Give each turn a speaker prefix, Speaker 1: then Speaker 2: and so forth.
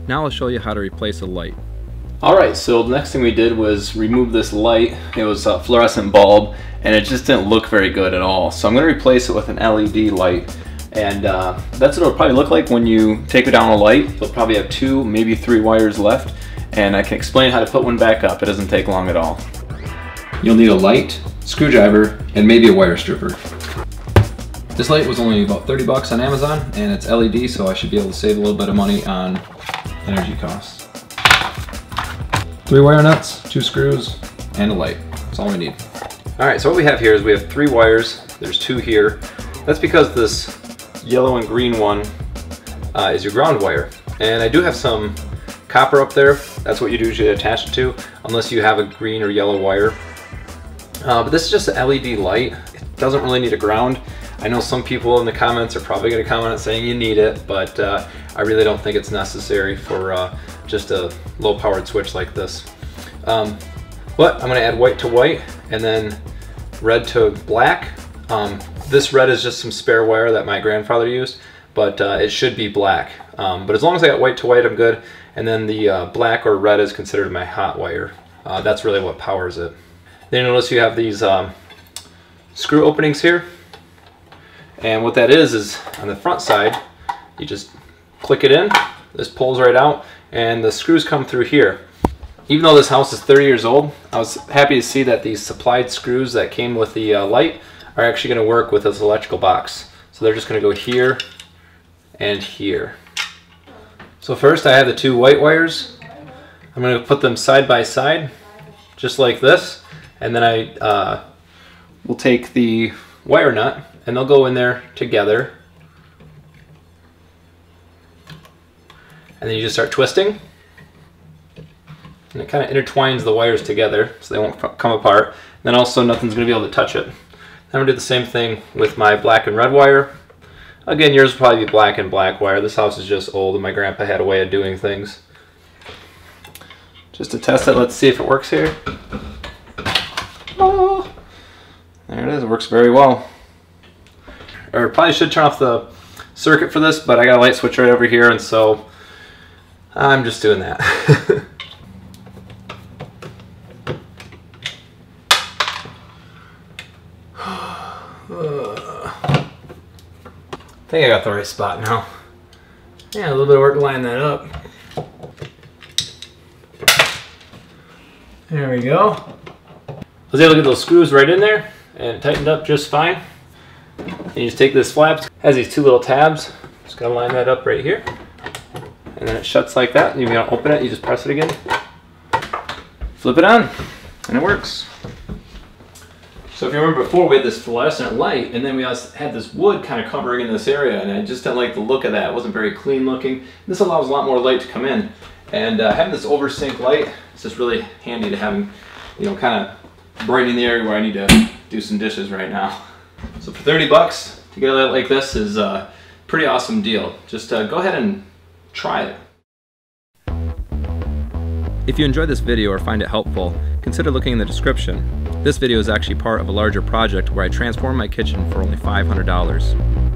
Speaker 1: Now I'll show you how to replace a light.
Speaker 2: Alright, so the next thing we did was remove this light. It was a fluorescent bulb and it just didn't look very good at all. So I'm going to replace it with an LED light. And that's what it'll probably look like when you take down a light. You'll probably have 2, maybe 3 wires left. And I can explain how to put one back up. It doesn't take long at all.
Speaker 1: You'll need a light, screwdriver, and maybe a wire stripper. This light was only about 30 bucks on Amazon, and it's LED, so I should be able to save a little bit of money on energy costs. 3 wire nuts, 2 screws, and a light. That's all we need. Alright, so what we have here is we have 3 wires. There's 2 here. That's because this yellow and green one is your ground wire. And I do have some copper up there. That's what you'd usually attach it to, unless you have a green or yellow wire. But this is just an LED light. It doesn't really need a ground. I know some people in the comments are probably going to comment saying you need it, but I really don't think it's necessary for just a low-powered switch like this. But I'm going to add white to white and then red to black. This red is just some spare wire that my grandfather used, but it should be black. But as long as I got white to white, I'm good. And then the black or red is considered my hot wire. That's really what powers it. Then you notice you have these screw openings here. And what that is on the front side, you just click it in, this pulls right out, and the screws come through here. Even though this house is 30 years old, I was happy to see that these supplied screws that came with the light are actually going to work with this electrical box. So they're just going to go here and here. So first I have the 2 white wires. I'm going to put them side by side, just like this, and then I will take the wire nut and they'll go in there together. And then you just start twisting. And it kind of intertwines the wires together so they won't come apart. And then also nothing's going to be able to touch it. Then I'm going to do the same thing with my black and red wire. Again, yours will probably be black and black wire. This house is just old and my grandpa had a way of doing things. Just to test it, let's see if it works here. Oh, there it is, it works very well. Or probably should turn off the circuit for this, but I got a light switch right over here, and so I'm just doing that. I think I got the right spot now. Yeah, a little bit of work to line that up. There we go. I was able to get those screws right in there and it tightened up just fine. And you just take this flap, it has these 2 little tabs. Just gotta line that up right here. And then it shuts like that. And if you want to open it, you just press it again. Flip it on, and it works. So if you remember before, we had this fluorescent light, and then we also had this wood kind of covering in this area, and I just didn't like the look of that. It wasn't very clean looking. This allows a lot more light to come in. And having this over-sync light, it's just really handy to have, you know, kind of brightening the area where I need to do some dishes right now. So for 30 bucks to get a light like this is a pretty awesome deal. Just go ahead and try it. If you enjoyed this video or find it helpful, consider looking in the description. This video is actually part of a larger project where I transformed my kitchen for only $500.